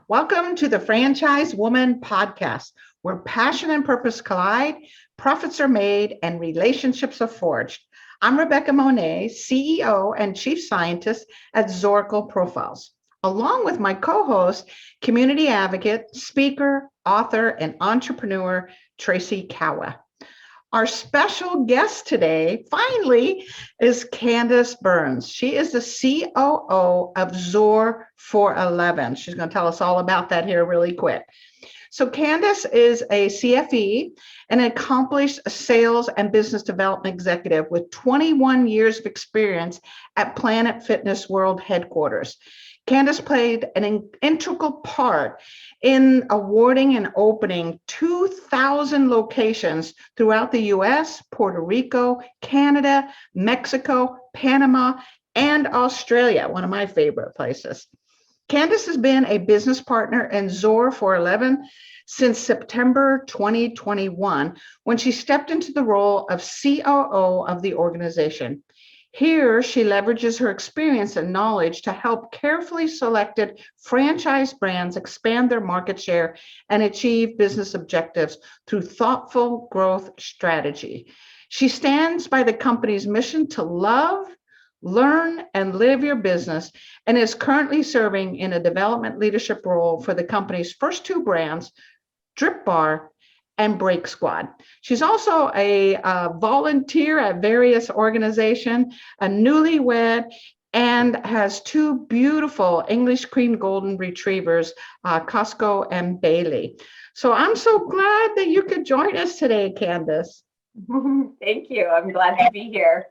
Welcome to the Franchise Woman podcast, where passion and purpose collide, profits are made, and relationships are forged. I'm Rebecca Monet, CEO and Chief Scientist at Zoracle Profiles, along with my co-host, community advocate, speaker, author, and entrepreneur, Tracy Kawa. Our special guest today, finally, is Candace Byrnes. She is the COO of Zor411. She's going to tell us all about that here really quick. So Candace is a CFE, an accomplished sales and business development executive with 21 years of experience at Planet Fitness World headquarters. Candace played an integral part in awarding and opening 2,000 locations throughout the US, Puerto Rico, Canada, Mexico, Panama, and Australia, one of my favorite places. Candace has been a business partner in Zor411 since September 2021, when she stepped into the role of COO of the organization. Here, she leverages her experience and knowledge to help carefully selected franchise brands expand their market share and achieve business objectives through thoughtful growth strategy. She stands by the company's mission to love, learn, and live your business, and is currently serving in a development leadership role for the company's first two brands, DRIPBaR and Brake Squad. She's also a volunteer at various organizations, a newlywed, and has two beautiful English cream golden retrievers, Costco and Bailey. So I'm so glad that you could join us today, Candace. Thank you. I'm glad to be here.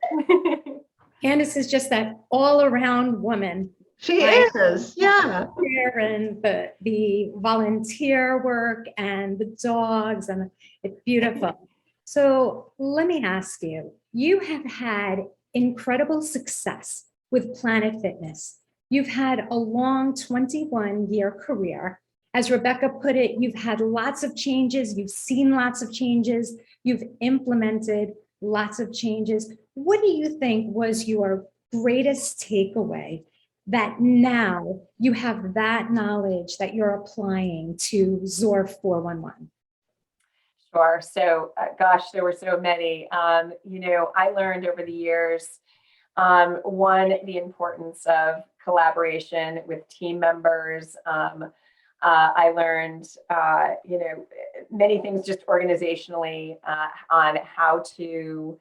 Candace is just that all-around woman. She is, yeah. And the volunteer work and the dogs, and it's beautiful. So let me ask you, you have had incredible success with Planet Fitness. You've had a long 21-year career. As Rebecca put it, you've had lots of changes. You've seen lots of changes. You've implemented lots of changes. What do you think was your greatest takeaway that now you have that knowledge that you're applying to Zor411? Sure. So, gosh, there were so many. I learned over the years, one, the importance of collaboration with team members. I learned, many things just organizationally on how to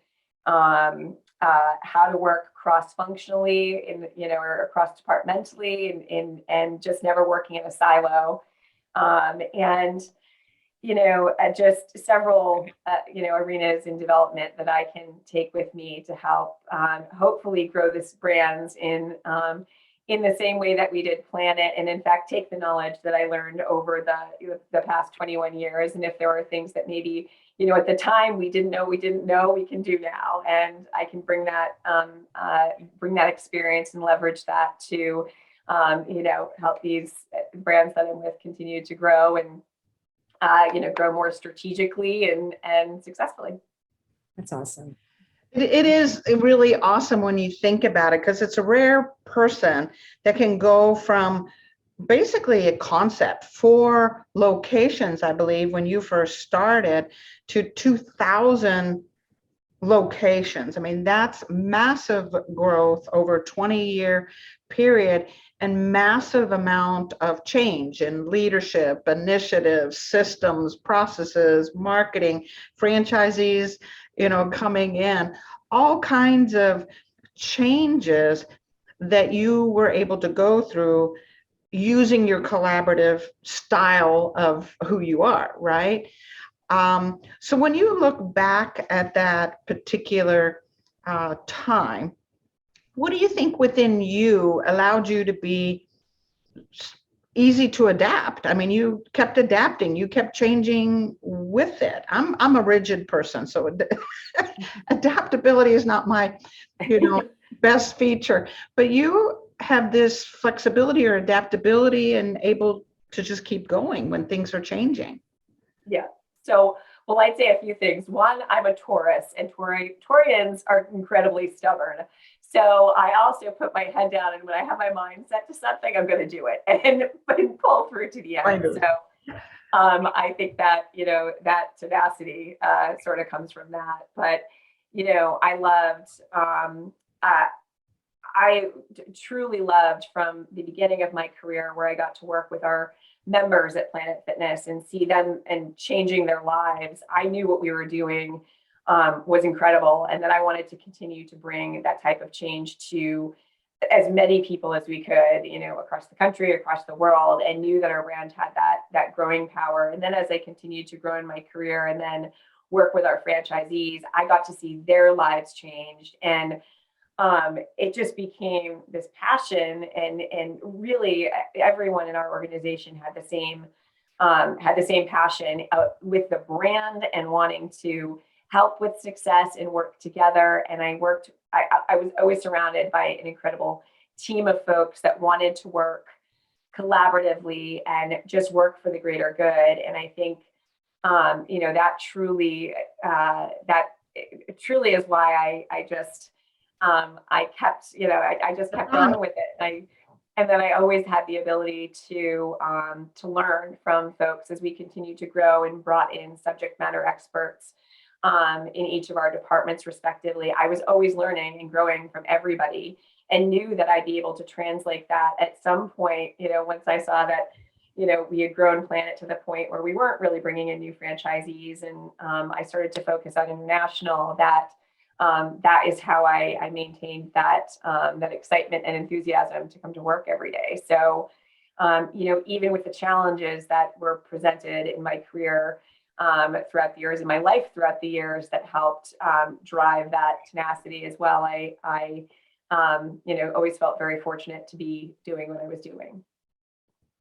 work cross-functionally or cross-departmentally and just never working in a silo. Just several, arenas in development that I can take with me to help hopefully grow this brands in the same way that we did Planet, and in fact, take the knowledge that I learned over the past 21 years. And if there are things that maybe, at the time we didn't know, we can do now. And I can bring that experience and leverage that to, help these brands that I'm with continue to grow and, grow more strategically and successfully. That's awesome. It is really awesome when you think about it, because it's a rare person that can go from basically a concept, 4 locations, I believe, when you first started, to 2,000 locations. I mean, that's massive growth over a 20-year period and massive amount of change in leadership, initiatives, systems, processes, marketing, franchisees, coming in, all kinds of changes that you were able to go through using your collaborative style of who you are, right? So when you look back at that particular time, what do you think within you allowed you to be easy to adapt? I mean, you kept adapting, you kept changing with it. I'm a rigid person, so adaptability is not my, best feature, but you have this flexibility or adaptability and able to just keep going when things are changing. Yeah. So, well, I'd say a few things. One, I'm a Taurus, and Taurians are incredibly stubborn. So I also put my head down, and when I have my mind set to something, I'm going to do it and pull through to the end. So I think that, that tenacity sort of comes from that. But, I loved, I truly loved from the beginning of my career where I got to work with our members at Planet Fitness and see them and changing their lives. I knew what we were doing was incredible, and that I wanted to continue to bring that type of change to as many people as we could, across the country, across the world, and knew that our brand had that growing power. And then as I continued to grow in my career and then work with our franchisees, I got to see their lives change. And it just became this passion, and really everyone in our organization had the same passion with the brand and wanting to help with success and work together. And I was always surrounded by an incredible team of folks that wanted to work collaboratively and just work for the greater good. And I think, that truly is why I just, I kept, I just kept going with it. And then I always had the ability to learn from folks as we continue to grow, and brought in subject matter experts in each of our departments respectively. I was always learning and growing from everybody, and knew that I'd be able to translate that at some point, once I saw that, we had grown Planet to the point where we weren't really bringing in new franchisees, and I started to focus on international. That is how I maintained that excitement and enthusiasm to come to work every day. So, even with the challenges that were presented in my career throughout the years, in my life throughout the years, that helped drive that tenacity as well. I always felt very fortunate to be doing what I was doing.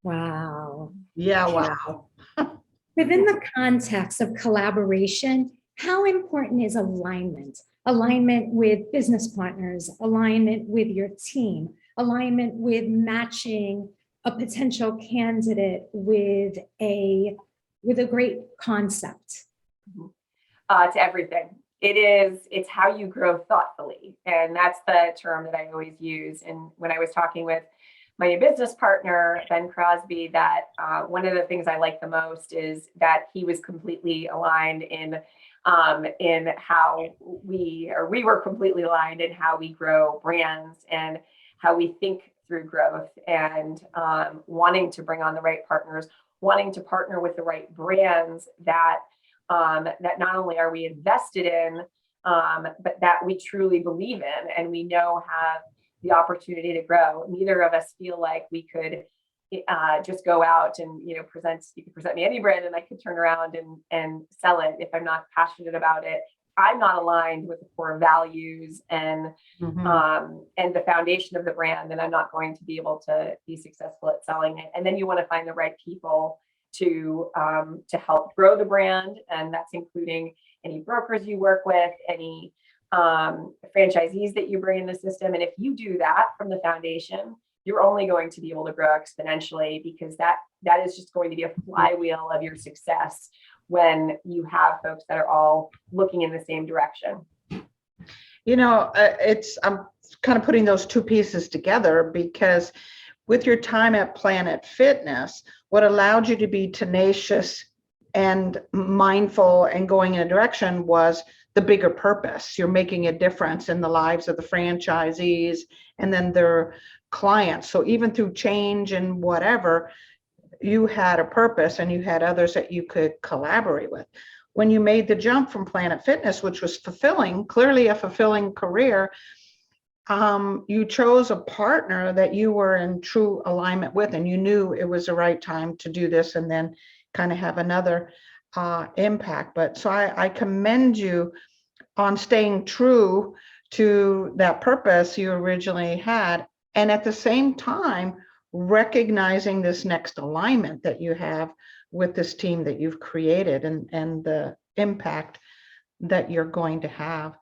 Wow. Yeah, wow. Within the context of collaboration, how important is alignment? Alignment with business partners, alignment with your team, alignment with matching a potential candidate with a great concept. To everything. It's how you grow thoughtfully. And that's the term that I always use. And when I was talking with my new business partner, Ben Crosby, that one of the things I like the most is that he was completely aligned in how we were completely aligned in how we grow brands and how we think through growth, and wanting to bring on the right partners, wanting to partner with the right brands that not only are we invested in, but that we truly believe in and we know have the opportunity to grow. Neither of us feel like we could just go out and you could present me any brand and I could turn around and sell it if I'm not passionate about it. I'm not aligned with the core values and the foundation of the brand, then I'm not going to be able to be successful at selling it. And then you want to find the right people to help grow the brand, and that's including any brokers you work with, any franchisees that you bring in the system. And if you do that from the foundation, you're only going to be able to grow exponentially, because that is just going to be a flywheel of your success when you have folks that are all looking in the same direction. I'm kind of putting those two pieces together, because with your time at Planet Fitness, what allowed you to be tenacious and mindful and going in a direction was the bigger purpose. You're making a difference in the lives of the franchisees and then their clients. So even through change and whatever, you had a purpose and you had others that you could collaborate with. When you made the jump from Planet Fitness, which was clearly a fulfilling career, you chose a partner that you were in true alignment with, and you knew it was the right time to do this and then kind of have another impact. But so I commend you on staying true to that purpose you originally had, and at the same time recognizing this next alignment that you have with this team that you've created and the impact that you're going to have.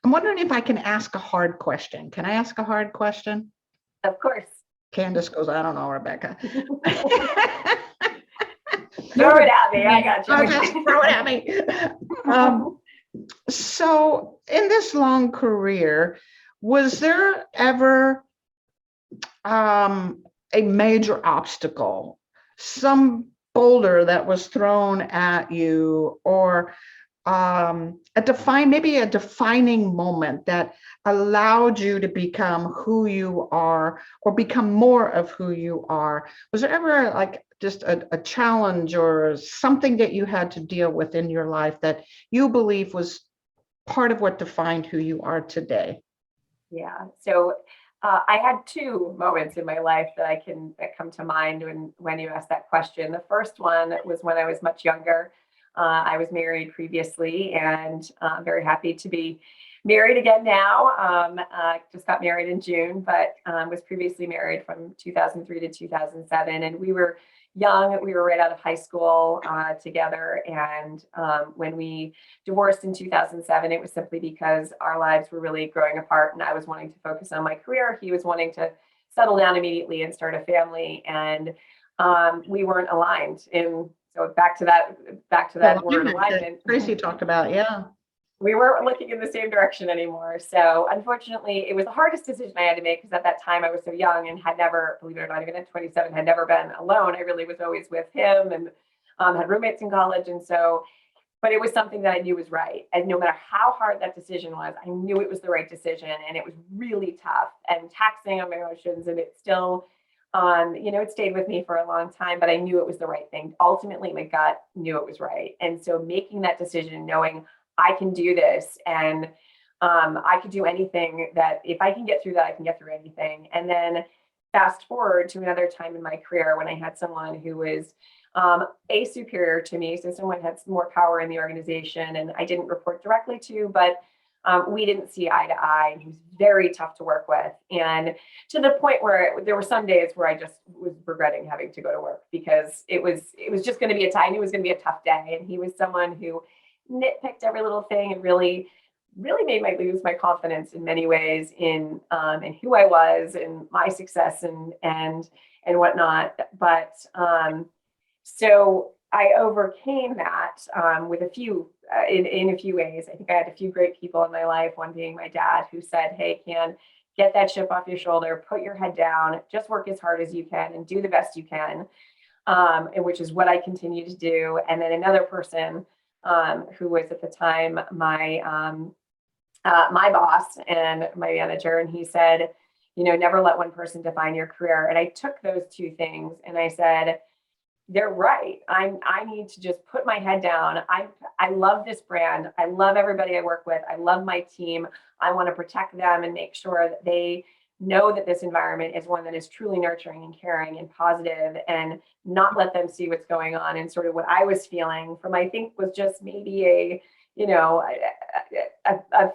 I'm wondering if I can ask a hard question. Can I ask a hard question? Of course. Candace goes, I don't know, Rebecca. Throw it at me. I got you. Just throw it at me. So in this long career, Was there ever a major obstacle, some boulder that was thrown at you, or maybe a defining moment that allowed you to become who you are or become more of who you are? Was there ever like just a challenge or something that you had to deal with in your life that you believe was part of what defined who you are today? Yeah. So I had two moments in my life that come to mind when you asked that question. The first one was when I was much younger. I was married previously, and I'm very happy to be married again now. Just got married in June, but was previously married from 2003 to 2007. And we were young. We were right out of high school together. And when we divorced in 2007, it was simply because our lives were really growing apart, and I was wanting to focus on my career. He was wanting to settle down immediately and start a family. And we weren't aligned in. So back to that word alignment. Tracy talked about, yeah. We weren't looking in the same direction anymore. So unfortunately, it was the hardest decision I had to make, because at that time I was so young and had never, believe it or not, even at 27, had never been alone. I really was always with him, and had roommates in college. And so, but it was something that I knew was right. And no matter how hard that decision was, I knew it was the right decision. And it was really tough and taxing on my emotions. And it still, it stayed with me for a long time, but I knew it was the right thing. Ultimately, my gut knew it was right. And so making that decision, knowing I can do this, and I could do anything, that if I can get through that, I can get through anything. And then fast forward to another time in my career when I had someone who was a superior to me. So someone had more power in the organization, and I didn't report directly to, but we didn't see eye to eye. He was very tough to work with. And to the point where there were some days where I just was regretting having to go to work, because it was just going to be I knew it was going to be a tough day. And he was someone who nitpicked every little thing and really made me lose my confidence in many ways in who I was and my success and whatnot. But so I overcame that with a few in a few ways. I think I had a few great people in my life. One being my dad, who said, "Hey, Can, get that chip off your shoulder, put your head down, just work as hard as you can, and do the best you can," and which is what I continue to do. And then another person who was at the time my boss and my manager, and he said, never let one person define your career. And I took those two things and I said, they're right. I need to just put my head down. I love this brand. I love everybody I work with. I love my team. I want to protect them and make sure that they know that this environment is one that is truly nurturing and caring and positive, and not let them see what's going on. And sort of what I was feeling from, I think, was just maybe a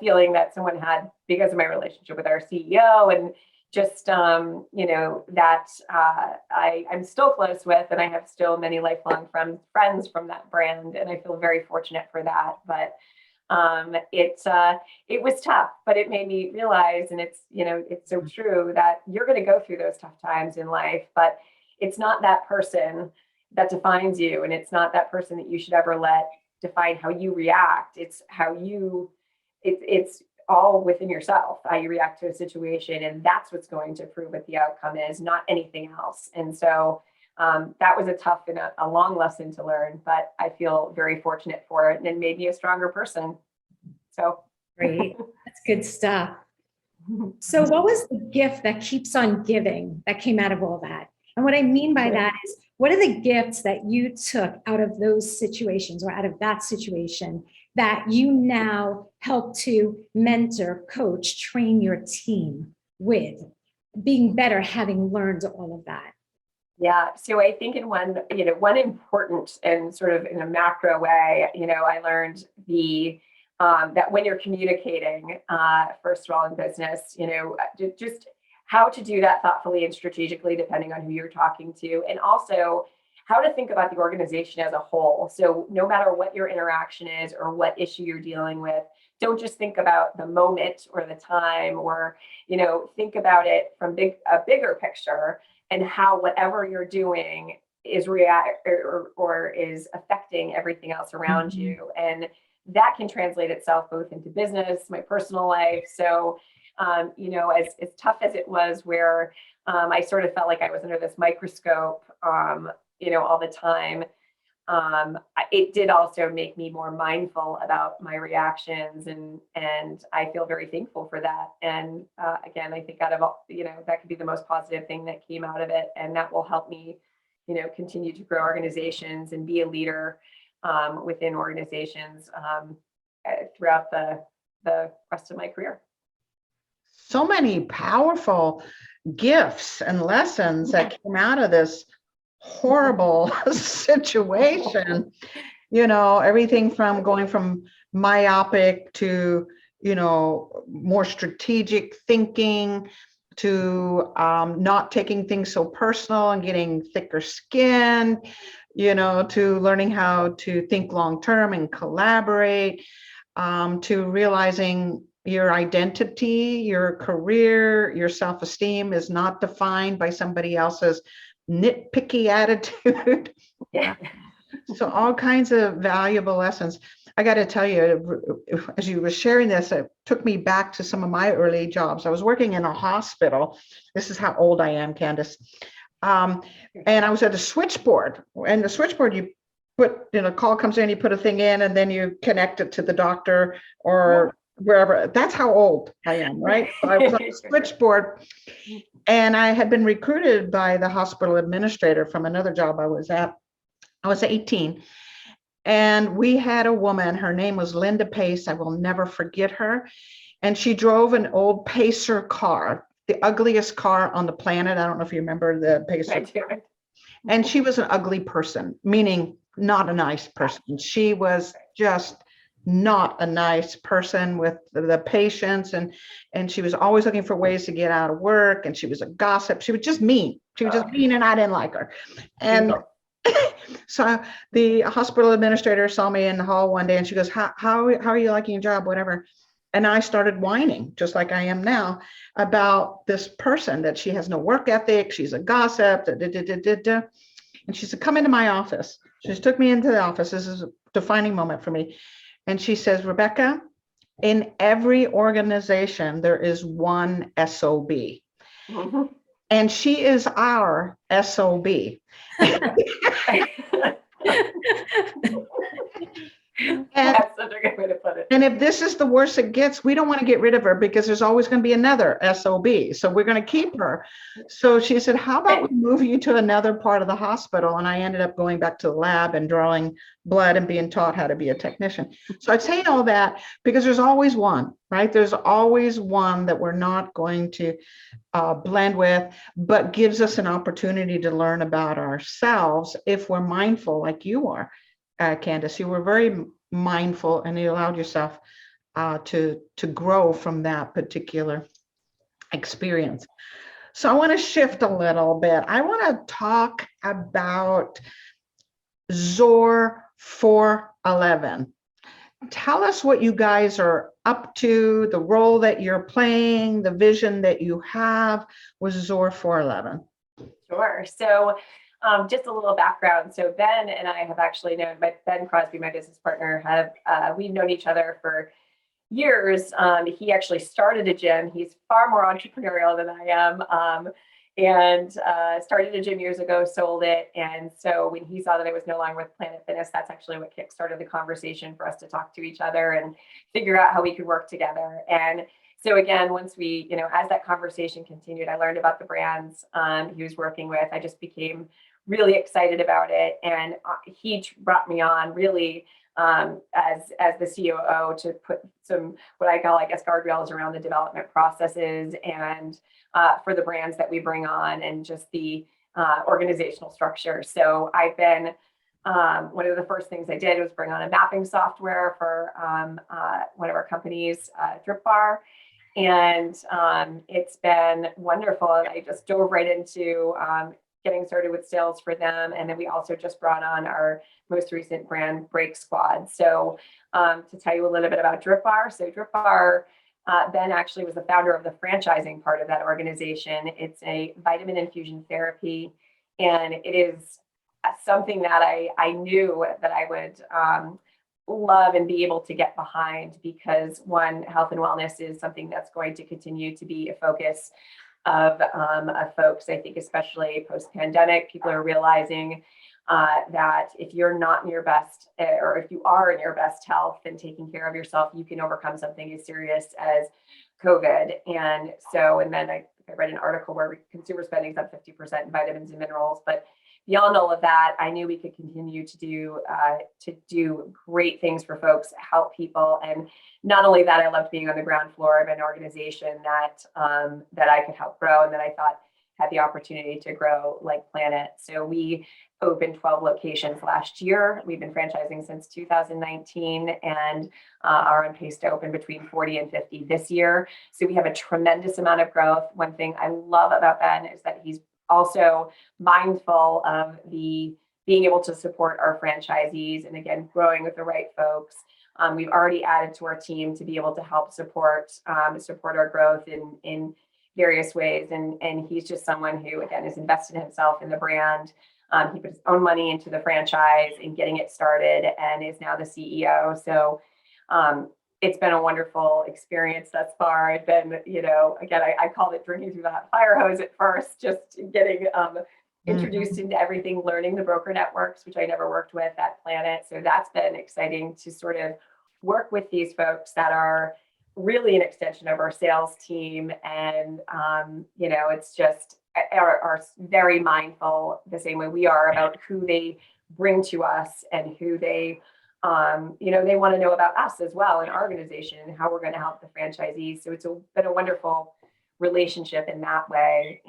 feeling that someone had because of my relationship with our CEO, and just that I'm still close with, and I have still many lifelong friends from that brand, and I feel very fortunate for that. But it was tough, but it made me realize, and it's so true, that you're going to go through those tough times in life, but it's not that person that defines you, and it's not that person that you should ever let define how you react. It's it's all within yourself, how you react to a situation, and that's what's going to prove what the outcome is, not anything else. And so that was a tough and a long lesson to learn, but I feel very fortunate for it, and it made me a stronger person. So Great. That's good stuff. So what was the gift that keeps on giving that came out of all that? And what I mean by that is, what are the gifts that you took out of those situations, or out of that situation, that you now help to mentor, coach, train your team with, being better, having learned all of that? Yeah. So I think in one important and sort of in a macro way, I learned that when you're communicating, first of all in business, just how to do that thoughtfully and strategically, depending on who you're talking to, and also how to think about the organization as a whole. So no matter what your interaction is or what issue you're dealing with, don't just think about the moment or the time, or, think about it from a bigger picture, and how whatever you're doing is or is affecting everything else around you. And that can translate itself both into business, my personal life. So as tough as it was, where I sort of felt like I was under this microscope, all the time. It did also make me more mindful about my reactions, and I feel very thankful for that. And again, I think out of all, that could be the most positive thing that came out of it, and that will help me, continue to grow organizations and be a leader within organizations throughout the rest of my career. So many powerful gifts and lessons that came out of this horrible situation. Everything from going from myopic to, more strategic thinking, to not taking things so personal and getting thicker skin, to learning how to think long term and collaborate, to realizing your identity, your career, your self-esteem is not defined by somebody else's nitpicky attitude. Yeah. So all kinds of valuable lessons. I got to tell you, as you were sharing this, it took me back to some of my early jobs. I was working in a hospital. This is how old I am, Candace. And I was at a switchboard, and the switchboard, you put, call comes in, you put a thing in, and then you connect it to the doctor or wherever. That's how old I am, right? So I was on the switchboard, and I had been recruited by the hospital administrator from another job I was at. I was 18, and we had a woman, her name was Linda Pace. I will never forget her. And she drove an old Pacer car, the ugliest car on the planet. I don't know if you remember the Pacer. And she was an ugly person, meaning not a nice person. She was just not a nice person with the patients, and she was always looking for ways to get out of work, and she was a gossip. She was just mean. She was just mean, and I didn't like her. And so the hospital administrator saw me in the hall one day, and she goes, how are you liking your job, whatever. And I started whining, just like I am now, about this person, that she has no work ethic, she's a gossip, and she said, come into my office. She just took me into the office. This is a defining moment for me. And she says, Rebecca, in every organization, there is one SOB. Mm-hmm. And she is our SOB. That's such a good way to put it. And if this is the worst it gets, we don't want to get rid of her, because there's always going to be another SOB. So we're going to keep her. So she said, how about we move you to another part of the hospital? And I ended up going back to the lab and drawing blood and being taught how to be a technician. So I'd say all that because there's always one, right? There's always one that we're not going to blend with, but gives us an opportunity to learn about ourselves if we're mindful, like you are. Candace, you were very mindful, and you allowed yourself to grow from that particular experience. So I want to shift a little bit. I want to talk about Zor411. Tell us what you guys are up to, the role that you're playing, the vision that you have with Zor411. Sure. So just a little background. So Ben and I have actually known, Ben Crosby, my business partner, we've known each other for years. He actually started a gym. He's far more entrepreneurial than I am, and started a gym years ago, sold it. And so when he saw that I was no longer with Planet Fitness, that's actually what kickstarted the conversation for us to talk to each other and figure out how we could work together. And so again, once we, as that conversation continued, I learned about the brands he was working with. I just became really excited about it. And he brought me on really as the COO to put some, what I call, I guess, guardrails around the development processes and for the brands that we bring on, and just the organizational structure. So I've been, one of the first things I did was bring on a mapping software for one of our companies, DRIPBaR. And it's been wonderful. And I just dove right into getting started with sales for them. And then we also just brought on our most recent brand, Brake Squad. So to tell you a little bit about DRIPBaR. So DRIPBaR, Ben actually was the founder of the franchising part of that organization. It's a vitamin infusion therapy. And it is something that I knew that I would love and be able to get behind, because one, health and wellness is something that's going to continue to be a focus of folks. I think especially post-pandemic, people are realizing that if you're not in your best, or if you are in your best health and taking care of yourself, you can overcome something as serious as COVID. And so, and then I read an article where consumer spending is up 50% in vitamins and minerals. But beyond all of that, I knew we could continue to do great things for folks, help people. And not only that, I loved being on the ground floor of an organization that I could help grow, and that I thought had the opportunity to grow like Planet. So we opened 12 locations last year. We've been franchising since 2019, and are on pace to open between 40 and 50 this year. So we have a tremendous amount of growth. One thing I love about Ben is that he's also mindful of the being able to support our franchisees, and again, growing with the right folks. We've already added to our team to be able to help support our growth in various ways. And he's just someone who, again, has invested himself in the brand. He put his own money into the franchise and getting it started, and is now the CEO. So it's been a wonderful experience thus far. I've been, again, I called it drinking through the hot fire hose at first, just getting introduced into everything, learning the broker networks, which I never worked with at Planet. So that's been exciting to sort of work with these folks that are really an extension of our sales team. And, it's just are very mindful, the same way we are, about who they bring to us and who they want to know about us as well, and our organization, and how we're going to help the franchisees. So it's been a wonderful relationship in that way.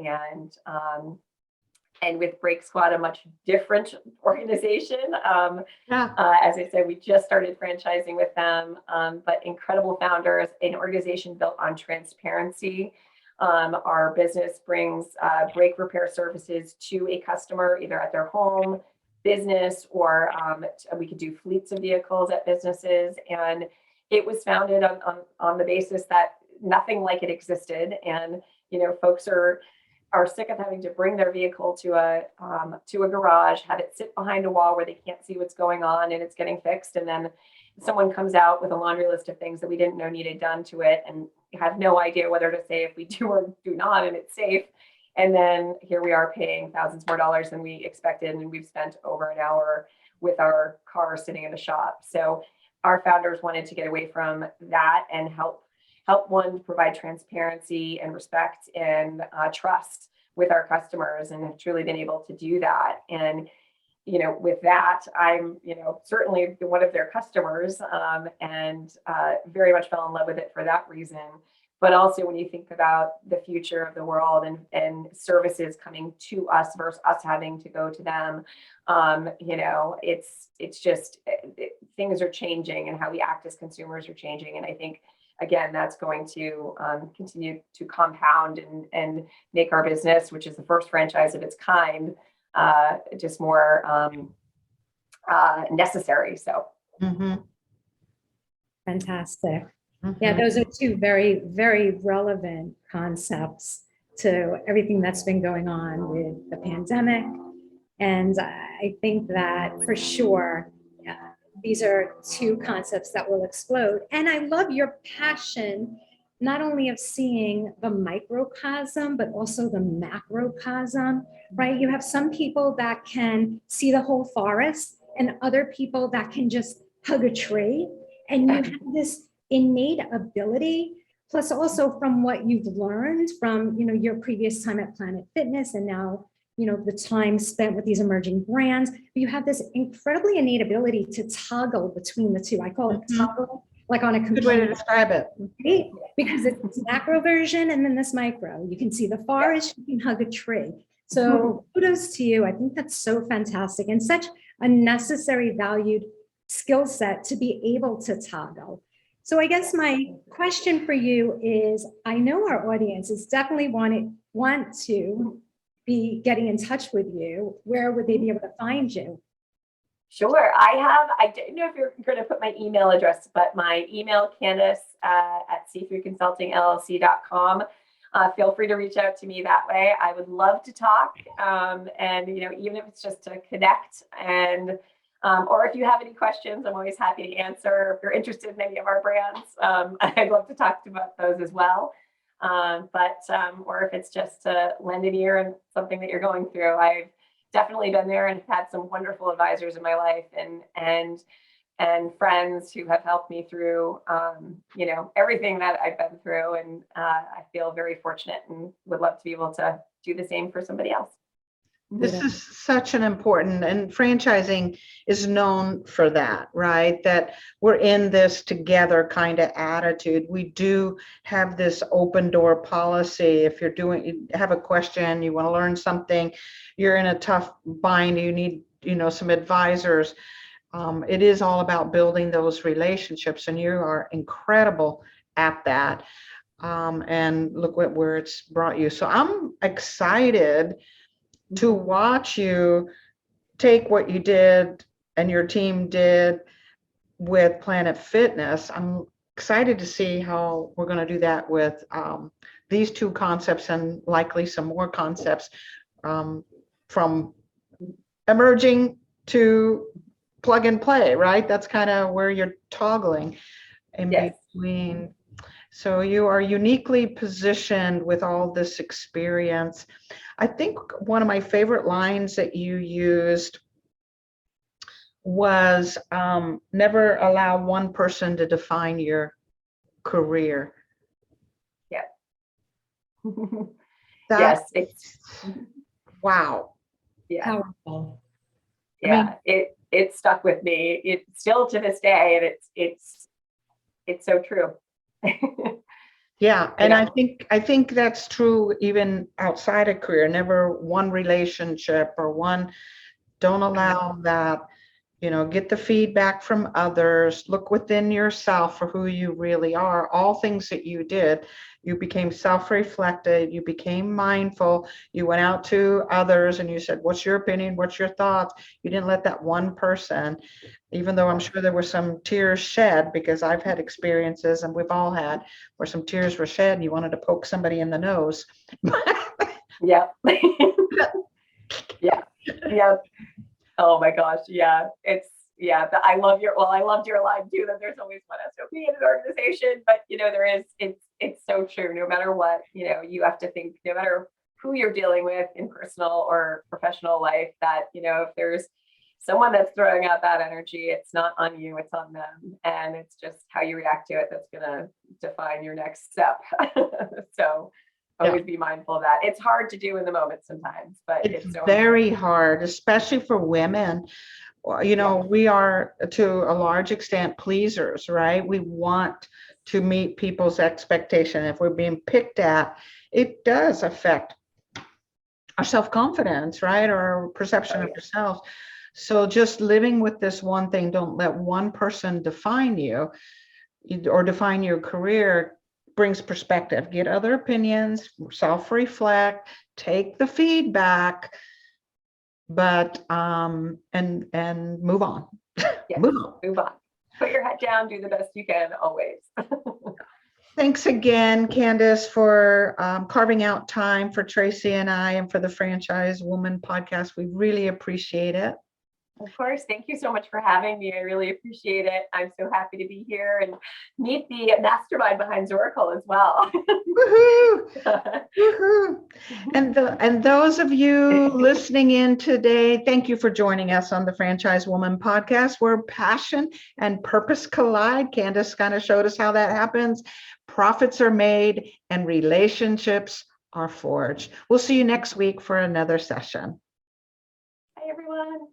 And with Brake Squad, a much different organization. As I said, we just started franchising with them, but incredible founders, an organization built on transparency. Our business brings brake repair services to a customer, either at their home, business, or we could do fleets of vehicles at businesses. And it was founded on the basis that nothing like it existed. And, folks are sick of having to bring their vehicle to a garage, have it sit behind a wall where they can't see what's going on, and it's getting fixed. And then someone comes out with a laundry list of things that we didn't know needed done to it, and have no idea whether to say if we do or do not, and it's safe. And then here we are paying thousands more dollars than we expected, and we've spent over an hour with our car sitting in the shop. So our founders wanted to get away from that and help one, provide transparency and respect and trust with our customers, and have truly been able to do that. And with that, I'm certainly one of their customers, and very much fell in love with it for that reason. But also, when you think about the future of the world and services coming to us versus us having to go to them, it's just things are changing, and how we act as consumers are changing. And I think, again, that's going to continue to compound and make our business, which is the first franchise of its kind, just more necessary. So. Fantastic. Yeah, those are two very, very relevant concepts to everything that's been going on with the pandemic. And I think that for sure, these are two concepts that will explode. And I love your passion, not only of seeing the microcosm, but also the macrocosm, right? You have some people that can see the whole forest, and other people that can just hug a tree. And you have this innate ability, plus also from what you've learned from, your previous time at Planet Fitness, and now, the time spent with these emerging brands. You have this incredibly innate ability to toggle between the two. I call it toggle, like on a computer. Good way to describe it. Right? Because it's this macro version and then this micro. You can see the forest, you can hug a tree. So kudos to you. I think that's so fantastic, and such a necessary, valued skill set to be able to toggle. So I guess my question for you is, I know our audience is definitely want to be getting in touch with you. Where would they be able to find you? Sure. I don't know if you're going to put my email address, but my email, Candace at c3consultingllc.com. Feel free to reach out to me that way. I would love to talk. And, even if it's just to connect and Or if you have any questions, I'm always happy to answer. If you're interested in any of our brands, I'd love to talk about those as well. Or if it's just to lend an ear and something that you're going through, I've definitely been there and had some wonderful advisors in my life and friends who have helped me through, everything that I've been through. And I feel very fortunate and would love to be able to do the same for somebody else. This is such an important, and franchising is known for that, right? That we're in this together kind of attitude. We do have this open door policy. If you have a question, you want to learn something, you're in a tough bind, you need, some advisors. It is all about building those relationships, and you are incredible at that. And look where it's brought you. So I'm excited to watch you take what you did and your team did with Planet Fitness. I'm excited to see how we're going to do that with these two concepts and likely some more concepts, from emerging to plug and play, right? That's kind of where you're toggling in between. So you are uniquely positioned with all this experience. I think one of my favorite lines that you used was never allow one person to define your career. Yeah. Yes. It's wow. Yeah. Powerful. Yeah. It stuck with me. It still to this day, and it's so true. Yeah, and I think that's true even outside a career. Never one relationship or one, don't allow that, get the feedback from others, look within yourself for who you really are. All things that you did, you became self-reflected, you became mindful, you went out to others and you said, what's your opinion? What's your thoughts? You didn't let that one person, even though I'm sure there were some tears shed, because I've had experiences, and we've all had, where some tears were shed and you wanted to poke somebody in the nose. Yeah. Yeah. Oh my gosh. Yeah. I loved your line too, that there's always one SOP in an organization, but it's so true. No matter what, you have to think, no matter who you're dealing with in personal or professional life, that, if there's someone that's throwing out that energy, it's not on you, it's on them. And it's just how you react to it that's going to define your next step. So always be mindful of that. It's hard to do in the moment sometimes, but it's so very hard, especially for women. We are to a large extent pleasers, right? We want to meet people's expectation. If we're being picked at, it does affect our self-confidence, right? Or our perception of yourself. So just living with this one thing, don't let one person define you or define your career, brings perspective. Get other opinions, self-reflect, take the feedback, but and move on. Move on. Put your head down, do the best you can always. Thanks again, Candace, for carving out time for Tracy and I and for the Franchise Woman podcast. We really appreciate it. Of course. Thank you so much for having me. I really appreciate it. I'm so happy to be here and meet the mastermind behind Zor411 as well. Woohoo! Woohoo! And those of you listening in today, thank you for joining us on the Franchise Woman podcast, where passion and purpose collide. Candace kind of showed us how that happens. Profits are made and relationships are forged. We'll see you next week for another session. Hi, everyone.